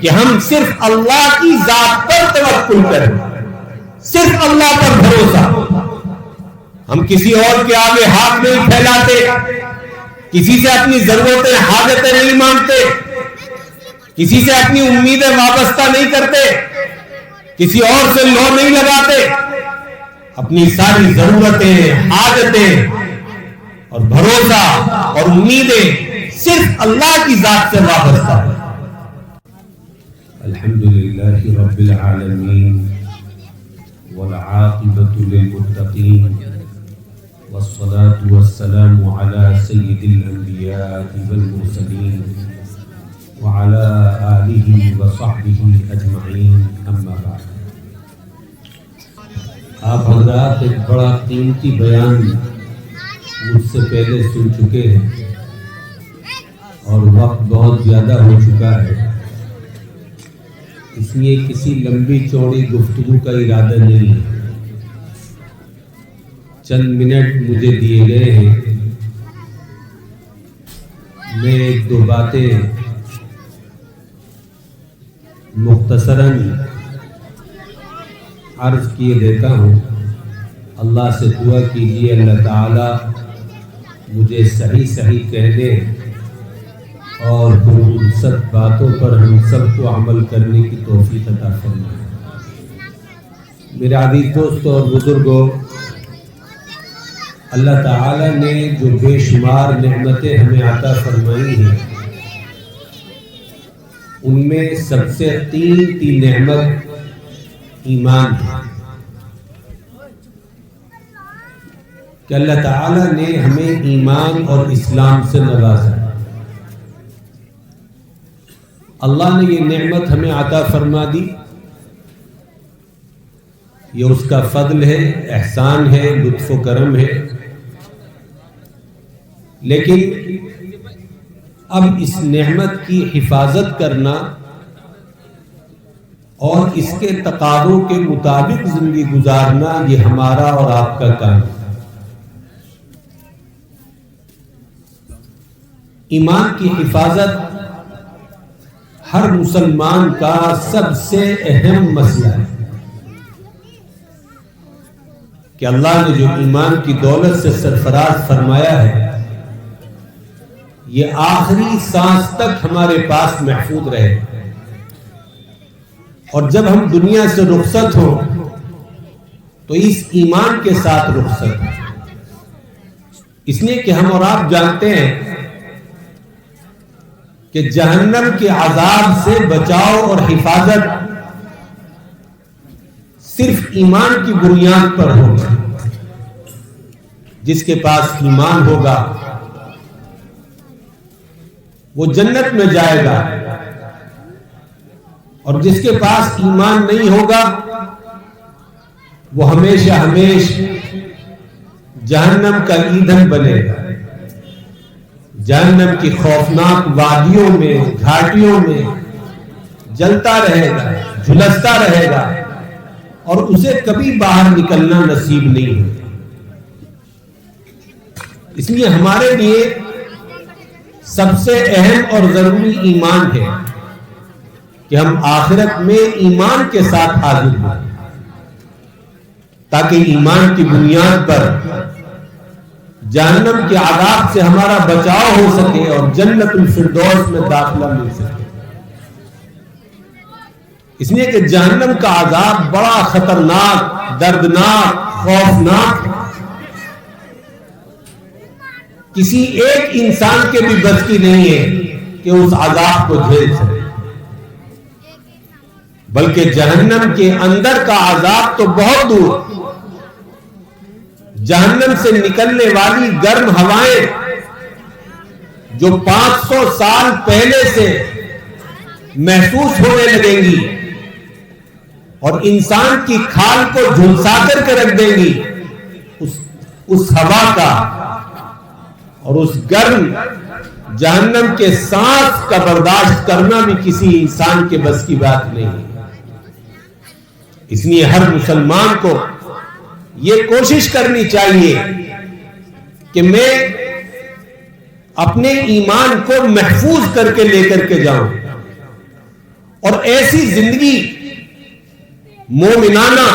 کہ ہم صرف اللہ کی ذات پر توکل کریں، صرف اللہ پر بھروسہ. ہم کسی اور کے آگے ہاتھ نہیں پھیلاتے، کسی سے اپنی ضرورتیں حاجتیں نہیں مانگتے، کسی سے اپنی امیدیں وابستہ نہیں کرتے، کسی اور سے لو نہیں لگاتے. اپنی ساری ضرورتیں، حاجتیں اور بھروسہ اور امیدیں صرف اللہ کی ذات سے وابستہ ہیں. الحمدللہ رب العالمین والعاقبۃ للمتقین والصلاة والسلام على سید الانبیاء والمرسلین وعلى آلہ وصحبہ اجمعین. اما بعد، آپ حضرات ایک بڑا قیمتی بیان مجھ سے پہلے سن چکے ہیں اور وقت بہت زیادہ ہو چکا ہے، اس لیے کسی لمبی چوڑی گفتگو کا ارادہ نہیں ہے. چند منٹ مجھے دیے گئے ہیں، میں ایک دو باتیں مختصراً عرض کیے دیتا ہوں. اللہ سے دعا کیجیے اللہ تعالی مجھے صحیح کہنے اور ان سب باتوں پر ہم سب کو عمل کرنے کی توفیق عطا فرمائے. میرے عزیز دوستوں اور بزرگوں، اللہ تعالی نے جو بے شمار نعمتیں ہمیں عطا فرمائی ہیں، ان میں سب سے قیمتی نعمت ایمان ہے کہ اللہ تعالی نے ہمیں ایمان اور اسلام سے نوازا. اللہ نے یہ نعمت ہمیں عطا فرما دی، یہ اس کا فضل ہے، احسان ہے، لطف و کرم ہے. لیکن اب اس نعمت کی حفاظت کرنا اور اس کے تقاضوں کے مطابق زندگی گزارنا یہ ہمارا اور آپ کا کام ہے. ایمان کی حفاظت ہر مسلمان کا سب سے اہم مسئلہ ہے کہ اللہ نے جو ایمان کی دولت سے سرفراز فرمایا ہے، یہ آخری سانس تک ہمارے پاس محفوظ رہے. اور جب ہم دنیا سے رخصت ہوں تو اس ایمان کے ساتھ رخصت ہوں، اس لیے کہ ہم اور آپ جانتے ہیں کہ جہنم کے عذاب سے بچاؤ اور حفاظت صرف ایمان کی بنیاد پر ہوگا. جس کے پاس ایمان ہوگا وہ جنت میں جائے گا، اور جس کے پاس ایمان نہیں ہوگا وہ ہمیشہ جہنم کا ایندھن بنے گا. جہنم کی خوفناک وادیوں میں، گھاٹیوں میں جلتا رہے گا، جھلستا رہے گا، اور اسے کبھی باہر نکلنا نصیب نہیں ہوگا. اس لیے ہمارے لیے سب سے اہم اور ضروری ایمان ہے کہ ہم آخرت میں ایمان کے ساتھ حاضر ہوں، تاکہ ایمان کی بنیاد پر جہنم کے عذاب سے ہمارا بچاؤ ہو سکے اور جنت الفردوس میں داخلہ مل سکے. اس لیے کہ جہنم کا عذاب بڑا خطرناک، دردناک، خوفناک، کسی ایک انسان کے بھی بس کی نہیں ہے کہ اس عذاب کو جھیل سکے. بلکہ جہنم کے اندر کا عذاب تو بہت دور. جہنم سے نکلنے والی گرم ہوائیں جو 500 سال پہلے سے محسوس ہونے لگیں گی اور انسان کی کھال کو جھلسا کر کے رکھ دیں گی، اس ہوا کا اور اس گرم جہنم کے سانس کا برداشت کرنا بھی کسی انسان کے بس کی بات نہیں ہے. اس لیے ہر مسلمان کو یہ کوشش کرنی چاہیے کہ میں اپنے ایمان کو محفوظ کر کے لے کر کے جاؤں اور ایسی زندگی مومنانہ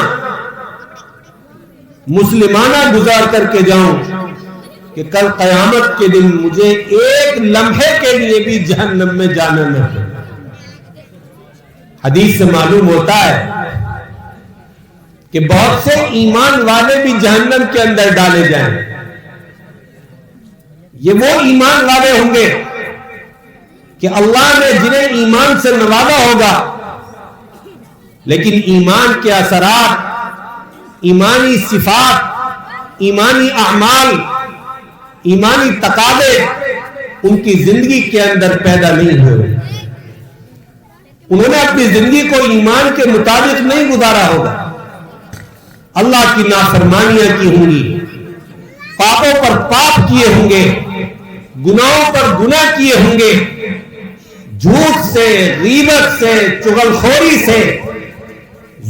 مسلمانہ گزار کر کے جاؤں کہ کل قیامت کے دن مجھے ایک لمحے کے لیے بھی جہنم میں جانا نہ پڑے۔ حدیث سے معلوم ہوتا ہے کہ بہت سے ایمان والے بھی جہنم کے اندر ڈالے جائیں۔ یہ وہ ایمان والے ہوں گے کہ اللہ نے جنہیں ایمان سے نوازا ہوگا، لیکن ایمان کے اثرات، ایمانی صفات، ایمانی اعمال، ایمانی تقاضے ان کی زندگی کے اندر پیدا نہیں ہوئے۔ انہوں نے اپنی زندگی کو ایمان کے مطابق نہیں گزارا ہوگا، اللہ کی نافرمانیاں کی ہوں گی، پاپوں پر پاپ کیے ہوں گے، گناہوں پر گناہ کیے ہوں گے، جھوٹ سے، غیبت سے، چغلخوری سے،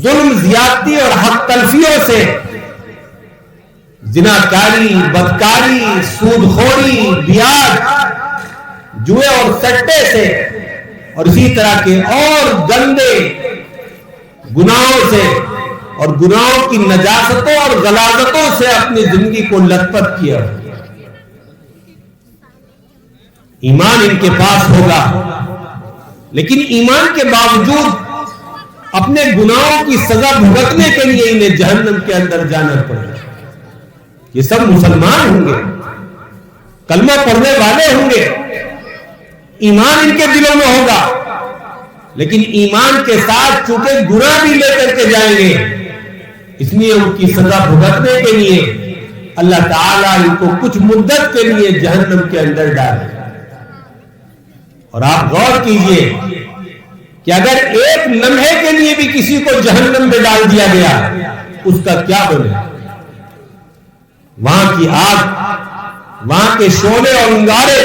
ظلم زیادتی اور حق تلفیوں سے، زناکاری، بدکاری، سودخوری، بیاج، جوئے اور سٹے سے، اور اسی طرح کے اور گندے گناہوں سے اور گناہوں کی نجاستوں اور غلاظتوں سے اپنی زندگی کو لت پت کیا۔ ایمان ان کے پاس ہوگا، لیکن ایمان کے باوجود اپنے گناہوں کی سزا بھگتنے کے لیے انہیں جہنم کے اندر جانا پڑے۔ یہ سب مسلمان ہوں گے، کلمہ پڑھنے والے ہوں گے، ایمان ان کے دلوں میں ہوگا، لیکن ایمان کے ساتھ چونکہ گناہ بھی لے کر کے جائیں گے، اس لیے ان کی سزا بھگتنے کے لیے اللہ تعالیٰ ان کو کچھ مدت کے لیے جہنم کے اندر ڈالے۔ اور آپ غور کیجئے کہ اگر ایک لمحے کے لیے بھی کسی کو جہنم میں ڈال دیا گیا، اس کا کیا بنے؟ وہاں کی آگ، وہاں کے شعلے اور انگارے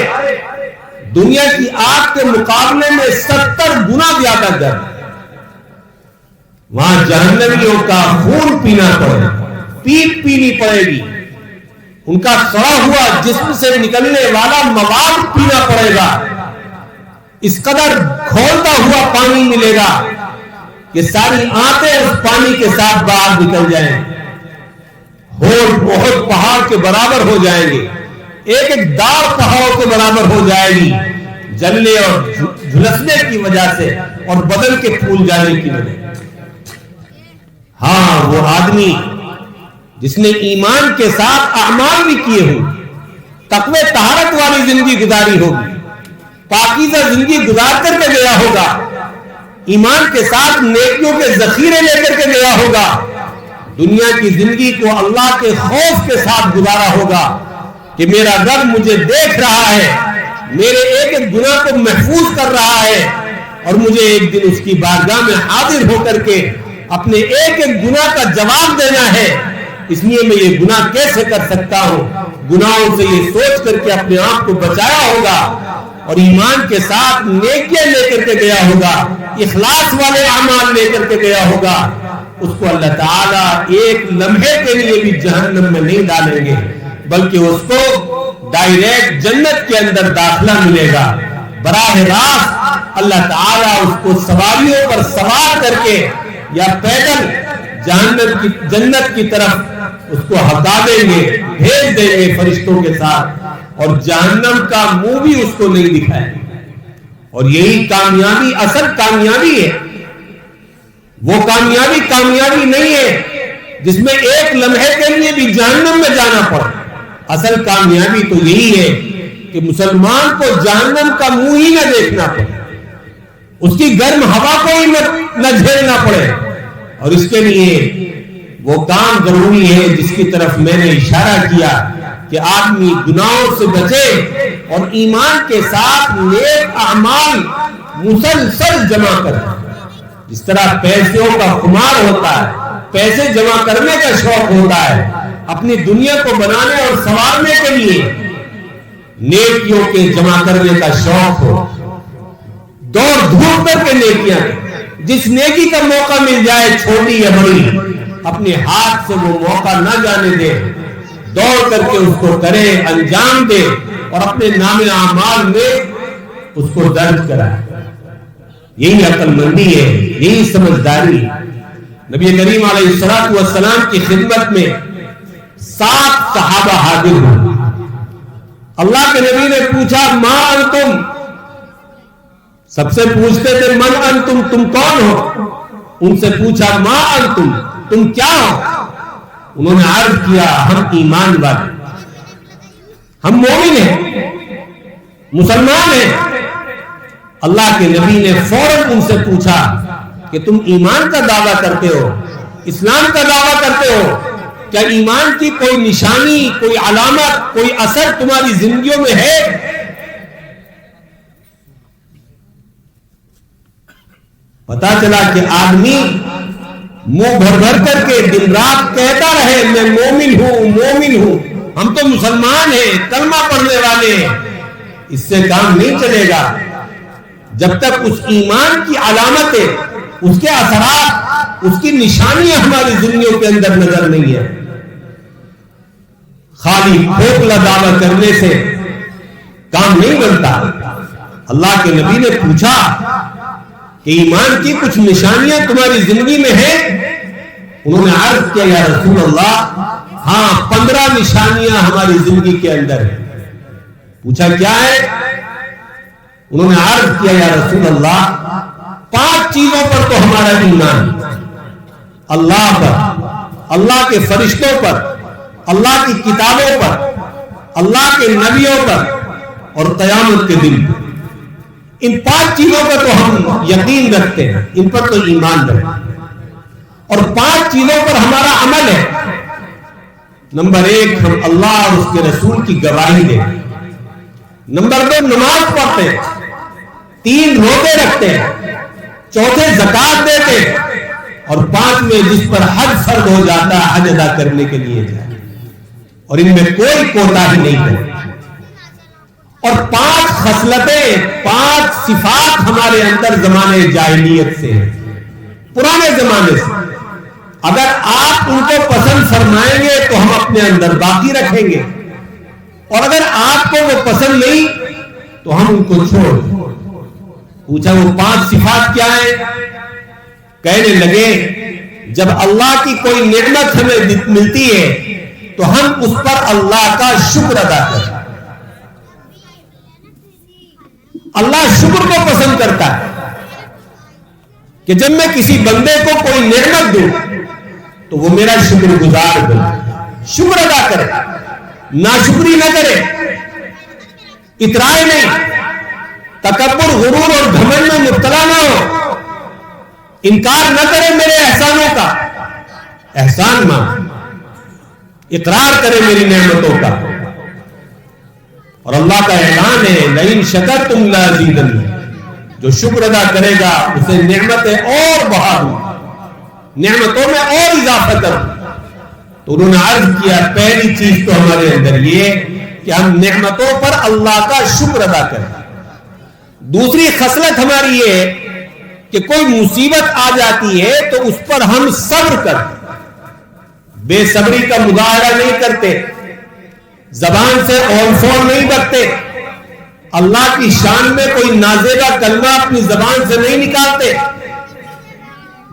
دنیا کی آگ کے مقابلے میں 70 گنا زیادہ گرم۔ وہاں جہنمیوں کا خون پینا پڑے، پیپ پینی پڑے گی، ان کا سڑا ہوا جسم سے نکلنے والا مواد پینا پڑے گا، اس قدر کھولتا ہوا پانی ملے گا کہ ساری آنتیں اس پانی کے ساتھ باہر نکل جائیں، ہوڑ بہت پہاڑ کے برابر ہو جائیں گے، ایک ایک دار پہاڑوں کے برابر ہو جائے گی، جلنے اور جھلسنے کی وجہ سے اور بدن کے پھول جانے کی وجہ۔ ہاں، وہ آدمی جس نے ایمان کے ساتھ اعمال بھی کیے ہوں، تقوی طہارت والی زندگی گزاری ہوگی، پاکیزہ زندگی گزار کر کے گیا ہوگا، ایمان کے ساتھ نیکیوں کے ذخیرے لے کر کے گیا ہوگا، دنیا کی زندگی کو اللہ کے خوف کے ساتھ گزارا ہوگا کہ میرا رب مجھے دیکھ رہا ہے، میرے ایک ایک گناہ کو محفوظ کر رہا ہے، اور مجھے ایک دن اس کی بارگاہ میں حاضر ہو کر کے اپنے ایک ایک گناہ کا جواب دینا ہے، اس لیے میں یہ گناہ کیسے کر سکتا ہوں۔ گناہوں سے یہ سوچ کر کے اپنے آپ کو بچایا ہوگا اور ایمان کے ساتھ نیکیاں لے کر کے گیا ہوگا، اخلاص والے اعمال لے کر کے گیا ہوگا، اس کو اللہ تعالیٰ ایک لمحے کے لیے بھی جہنم میں نہیں ڈالیں گے، بلکہ اس کو ڈائریکٹ جنت کے اندر داخلہ ملے گا۔ براہ راست اللہ تعالیٰ اس کو سواریوں پر سوار کر کے یا پیدل جنت کی طرف اس کو ہٹا دیں گے، بھیج دیں گے فرشتوں کے ساتھ، اور جہنم کا منہ بھی اس کو نہیں دکھائے۔ اور یہی کامیابی اصل کامیابی ہے، وہ کامیابی نہیں ہے جس میں ایک لمحے کے لیے بھی جہنم میں جانا پڑے۔ اصل کامیابی تو یہی ہے کہ مسلمان کو جہنم کا منہ ہی نہ دیکھنا پڑے، اس کی گرم ہوا کو ہی نہ جھیلنا پڑے، اور اس کے لیے وہ کام ضروری ہے جس کی طرف میں نے اشارہ کیا کہ آدمی گناہوں سے بچے اور ایمان کے ساتھ نیک اعمال مسلسل جمع کرے۔ جس طرح پیسوں کا خمار ہوتا ہے، پیسے جمع کرنے کا شوق ہوتا ہے، اپنی دنیا کو بنانے اور سنوارنے کے لیے نیکیوں کے جمع کرنے کا شوق ہو، دوڑ دھوپ کر کے نیکیاں، جس نیکی کا موقع مل جائے چھوٹی یا بڑی، اپنے ہاتھ سے وہ موقع نہ جانے دے، دوڑ کر کے اس کو کرے، انجام دے، اور اپنے نام اعمال میں اس کو درج کرائے۔ یہی عقل مندی ہے، یہی سمجھداری. نبی کریم علیہ الصلوۃ والسلام کی خدمت میں 7 صحابہ حاضر ہوئے. اللہ کے نبی نے پوچھا ما انتم، سب سے پوچھتے تھے من انتم، تم کون ہو؟ ان سے پوچھا ما انتم، تم کیا ہو؟ انہوں نے عرض کیا ہم ایمان والے، ہم مومن ہیں، مسلمان ہیں. اللہ کے نبی نے فوراً ان سے پوچھا کہ تم ایمان کا دعویٰ کرتے ہو، اسلام کا دعویٰ کرتے ہو، کیا ایمان کی کوئی نشانی، کوئی علامت، کوئی اثر تمہاری زندگیوں میں ہے؟ پتا چلا کہ آدمی منہ بھر بھر کر کے دن رات کہتا رہے میں مومن ہوں، مومن ہوں، ہم تو مسلمان ہیں، کلمہ پڑھنے والے ہیں، اس سے کام نہیں چلے گا جب تک اس ایمان کی علامتیں، اس کے اثرات، اس کی نشانیاں ہماری زندگیوں کے اندر نظر نہیں ہے. خالی کھوکھلا دعویٰ کرنے سے کام نہیں بنتا. اللہ کے نبی نے پوچھا کہ ایمان کی کچھ نشانیاں تمہاری زندگی میں ہیں؟ انہوں نے عرض کیا یا رسول اللہ ہاں 15 نشانیاں ہماری زندگی کے اندر ہیں. پوچھا کیا ہے؟ انہوں نے عرض کیا یا رسول اللہ 5 چیزوں پر تو ہمارا ایمان، اللہ پر، اللہ کے فرشتوں پر، اللہ کی کتابوں پر، اللہ کے نبیوں پر اور قیامت کے دن پر. ان 5 چیزوں پر تو ہم یقین رکھتے ہیں، ان پر تو ایمان رکھتے ہیں، اور 5 چیزوں پر ہمارا عمل ہے. نمبر 1 ہم اللہ اور اس کے رسول کی گواہی دیں. نمبر 2 نماز پڑھتے ہیں. 3 روزے رکھتے ہیں. 4 زکات دیتے ہیں. اور 5 جس پر حج فرض ہو جاتا ہے حج ادا کرنے کے لیے جائے، اور ان میں کوئی کوتاہی نہیں کرتے. اور 5 خصلتیں، 5 صفات ہمارے اندر زمانے جاہلیت سے ہیں، پرانے زمانے سے. اگر آپ ان کو پسند فرمائیں گے تو ہم اپنے اندر باقی رکھیں گے، اور اگر آپ کو وہ پسند نہیں تو ہم ان کو چھوڑ دیں. پوچھا وہ 5 صفات کیا ہیں؟ کہنے لگے جب اللہ کی کوئی نعمت ہمیں ملتی ہے تو ہم اس پر اللہ کا شکر ادا کریں. اللہ شکر کو پسند کرتا ہے کہ جب میں کسی بندے کو کوئی نعمت دوں تو وہ میرا شکر گزار بنے، شکر ادا کرے، ناشکری نہ کرے، اترائے نہیں، تکبر، غرور اور گھمنڈ میں مبتلا نہ ہو، انکار نہ کرے میرے احسانوں کا، احسان مان، اقرار کرے میری نعمتوں کا. اور اللہ کا اعلان ہے لئن شکرتم لازیدنکم، جو شکر ادا کرے گا اسے نعمتیں اور بڑھا دوں، نعمتوں میں اور اضافہ کروں. تو انہوں نے عرض کیا پہلی چیز تو ہمارے اندر یہ کہ ہم نعمتوں پر اللہ کا شکر ادا کریں. دوسری خصلت ہماری یہ ہے کہ کوئی مصیبت آ جاتی ہے تو اس پر ہم صبر کریں، بے صبری کا مظاہرہ نہیں کرتے، زبان سے اول فور نہیں بکتے، اللہ کی شان میں کوئی نازیبہ کلمہ اپنی زبان سے نہیں نکالتے،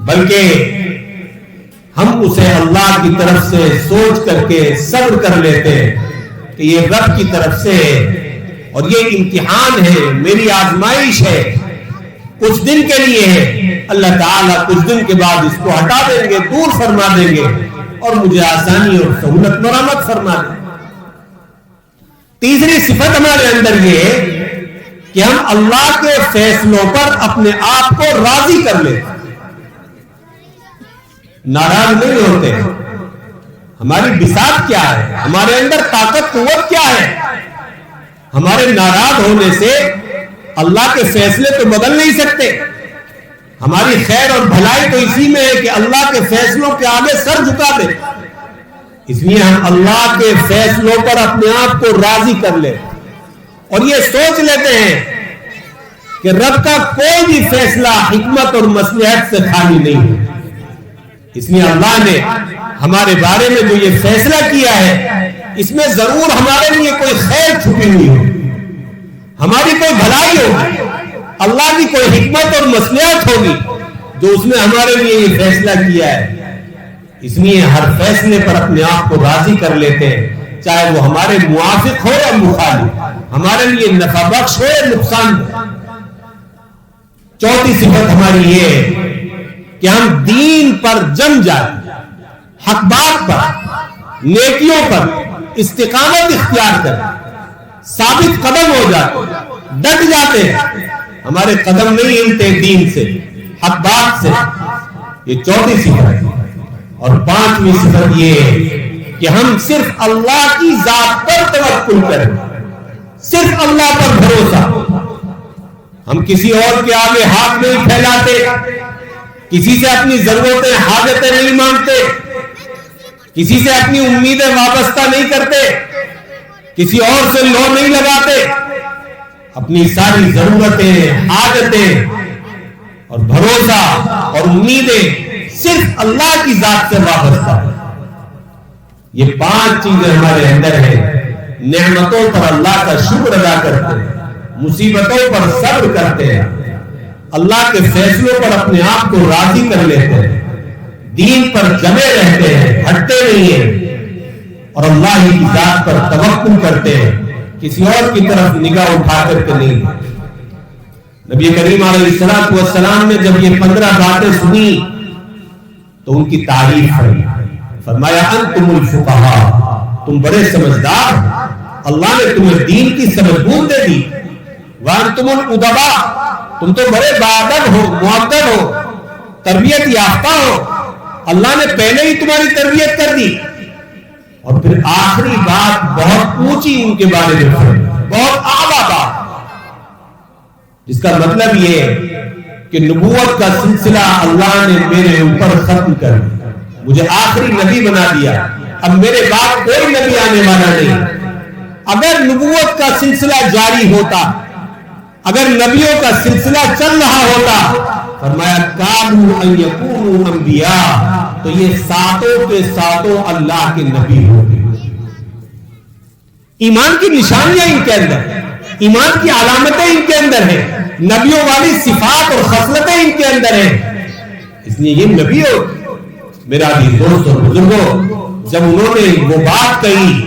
بلکہ ہم اسے اللہ کی طرف سے سوچ کر کے صبر کر لیتے ہیں کہ یہ رب کی طرف سے ہے اور یہ امتحان ہے، میری آزمائش ہے، کچھ دن کے لیے ہے، اللہ تعالیٰ کچھ دن کے بعد اس کو ہٹا دیں گے، دور فرما دیں گے اور مجھے آسانی اور سہولت مرحمت فرما دیں. تیسری صفت ہمارے اندر یہ ہے کہ ہم اللہ کے فیصلوں پر اپنے آپ کو راضی کر لیتے، ناراض نہیں ہوتے. ہماری بساط کیا ہے؟ ہمارے اندر طاقت قوت کیا ہے؟ ہمارے ناراض ہونے سے اللہ کے فیصلے تو بدل نہیں سکتے. ہماری خیر اور بھلائی تو اسی میں ہے کہ اللہ کے فیصلوں کے آگے سر جھکا دے. اس لیے ہم اللہ کے فیصلوں پر اپنے آپ کو راضی کر لیں اور یہ سوچ لیتے ہیں کہ رب کا کوئی بھی فیصلہ حکمت اور مصلحت سے خالی نہیں ہے. اس لیے اللہ نے ہمارے بارے میں جو یہ فیصلہ کیا ہے اس میں ضرور ہمارے لیے کوئی خیر چھپی ہوئی ہو، ہماری کوئی بھلائی ہوگی. اللہ کی کوئی حکمت اور مصلحت ہوگی جو اس نے ہمارے لیے یہ فیصلہ کیا ہے. اس لیے ہر فیصلے پر اپنے آپ کو راضی کر لیتے ہیں، چاہے وہ ہمارے موافق ہو یا مخالف، ہمارے لیے نفع بخش ہو یا نقصان دہ. چوتھی صفت ہماری یہ ہے کہ ہم دین پر جم جاتے ہیں، حق بات پر، نیکیوں پر استقامت اختیار کرتے، ثابت قدم ہو جاتے، ڈٹ جاتے ہیں. ہمارے قدم نہیں ہلتے دین سے، حق بات سے. یہ چوتھی صفت ہے. اور پانچویں صفت یہ ہے کہ ہم صرف اللہ کی ذات پر توکل کریں، صرف اللہ پر بھروسہ. ہم کسی اور کے آگے ہاتھ نہیں پھیلاتے، کسی سے اپنی ضرورتیں حاجتیں نہیں مانگتے، کسی سے اپنی امیدیں وابستہ نہیں کرتے، کسی اور سے لو نہیں لگاتے. اپنی ساری ضرورتیں، حاجتیں اور بھروسہ اور امیدیں صرف اللہ کی ذات سے وابستہ ہے. یہ پانچ چیزیں ہمارے اندر ہیں. نعمتوں پر اللہ کا شکر ادا کرتے ہیں، مصیبتوں پر صبر کرتے ہیں، اللہ کے فیصلوں پر اپنے آپ کو راضی کر لیتے ہیں، دین پر جمے رہتے ہیں، ہٹتے نہیں ہیں، اور اللہ ہی کی ذات پر توکل کرتے ہیں، کسی اور کی طرف نگاہ اٹھا کر کے نہیں. نبی کریم علیہ السلام نے جب یہ 15 باتیں سنی تو ان کی تعریف کی. فرمایا انتم الفقہاء، تم بڑے سمجھدار، اللہ نے تمہیں دین کی سمجھ بوجھ دے دی. وانتم الادباء، تم تو بڑے باادب ہو، مؤدب ہو، تربیت یافتہ ہو، اللہ نے پہلے ہی تمہاری تربیت کر دی. اور پھر آخری بات بہت اونچی ان کے بارے میں فرمائی، بہت اعلیٰ بات، جس کا مطلب یہ ہے کہ نبوت کا سلسلہ اللہ نے میرے اوپر ختم کر دیا، مجھے آخری نبی بنا دیا، اب میرے بعد کوئی نبی آنے والا نہیں. اگر نبوت کا سلسلہ جاری ہوتا، اگر نبیوں کا سلسلہ چل رہا ہوتا، فرمایا کانوا ان یکونوا انبیاء، تو یہ ساتوں کے ساتوں اللہ کے نبی ہوتے. ایمان کی نشانیاں ان کے اندر، ایمان کی علامتیں ان کے اندر ہیں، نبیوں والی صفات اور خصلتیں ان کے اندر ہیں. اس لیے یہ نبی ہو. میرا عزیز دوست اور بزرگوں، جب انہوں نے وہ بات کہی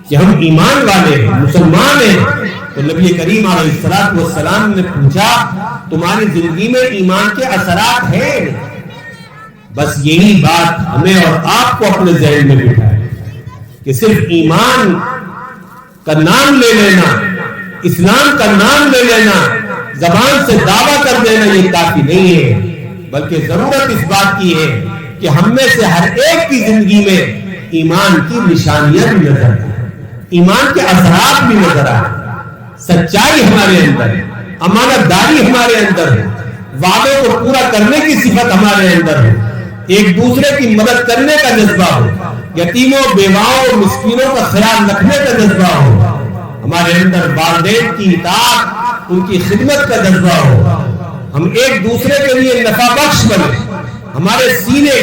کہ ہم ایمان والے ہیں، مسلمان ہیں، تو نبی کریم علیہ السلام نے پوچھا تمہاری زندگی میں ایمان کے اثرات ہیں؟ بس یہی بات ہمیں اور آپ کو اپنے ذہن میں بٹھائے کہ صرف ایمان کا نام لے لینا، اسلام کا نام لے لینا، زبان سے دعویٰ کر دینا یہ کافی نہیں ہے، بلکہ ضرورت اس بات کی ہے کہ ہم میں سے ہر ایک کی زندگی میں ایمان کی نشانیاں بھی نظر آئیں، ایمان کے اثرات بھی نظر آئیں. سچائی ہمارے اندر ہے، امانت داری ہمارے اندر ہے، وعدوں کو پورا کرنے کی صفت ہمارے اندر ہے، ایک دوسرے کی مدد کرنے کا جذبہ ہو، یتیموں، بیواؤں، مسکینوں کا خیال رکھنے کا جذبہ ہو، ہمارے اندر والدین کی اطاعت، ان کی خدمت کا جذبہ ہو، ہم ایک دوسرے کے لیے نفع بخش بنے، ہمارے سینے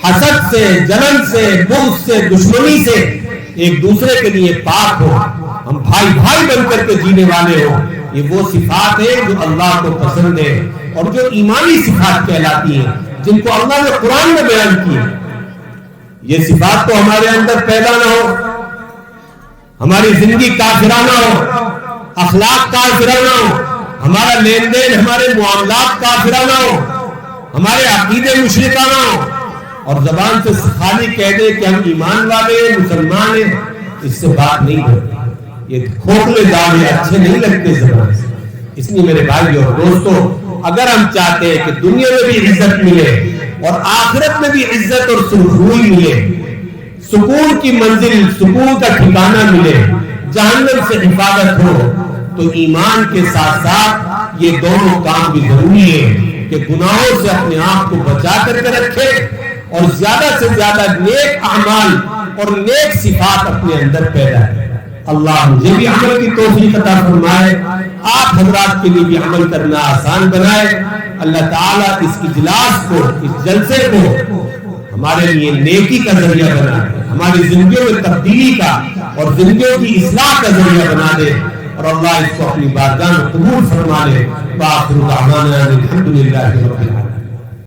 حسد سے، جلن سے، بغض سے، دشمنی سے ایک دوسرے کے لیے پاک ہو، ہم بھائی بھائی بن کر کے جینے والے ہو. یہ وہ صفات ہیں جو اللہ کو پسند ہے اور جو ایمانی صفات کہلاتی ہیں، جن کو اللہ نے قرآن میں بیان کی ہے. یہ صفات تو ہمارے اندر پیدا نہ ہو، ہماری زندگی کافرانہ ہو، اخلاق کافرانہ ہو، ہمارا لین دین، ہمارے معاملات کافرانہ ہو، ہمارے عقیدے مشرکانہ ہو، اور زبان سے خالی کہہ دے کہ ہم ایمان والے ہیں، مسلمان ہیں. اس سے بات نہیں ہوتی. یہ کھوکھلے دعوے اچھے نہیں لگتے زبان سے. اس لیے میرے بھائیو اور دوستو، اگر ہم چاہتے ہیں کہ دنیا میں بھی عزت ملے اور آخرت میں بھی عزت اور سرخروئی ملے، سکون کی منزل، سکون کا ٹھکانہ ملے، جہنم سے حفاظت ہو، تو ایمان کے ساتھ ساتھ یہ دونوں کام بھی ضروری ہے کہ گناہوں سے اپنے آپ کو بچا کر کے رکھے اور زیادہ سے زیادہ نیک اعمال اور نیک صفات اپنے اندر پیدا ہے. اللہ مجھے بھی عمل کی توفیق عطا فرمائے، آپ حضرات کے لیے بھی عمل کرنا آسان بنائے. اللہ تعالیٰ اس اجلاس کو، اس جلسے کو ہمارے لیے نیکی کا ذریعہ بنا دے، ہماری زندگیوں میں تبدیلی کا اور زندگیوں کی اصلاح کا ذریعہ بنا دے. اور اللہ اس کو اپنی بارگاہ میں قبول فرما لے. وآخر دعوانا الحمد للہ رب العالمین.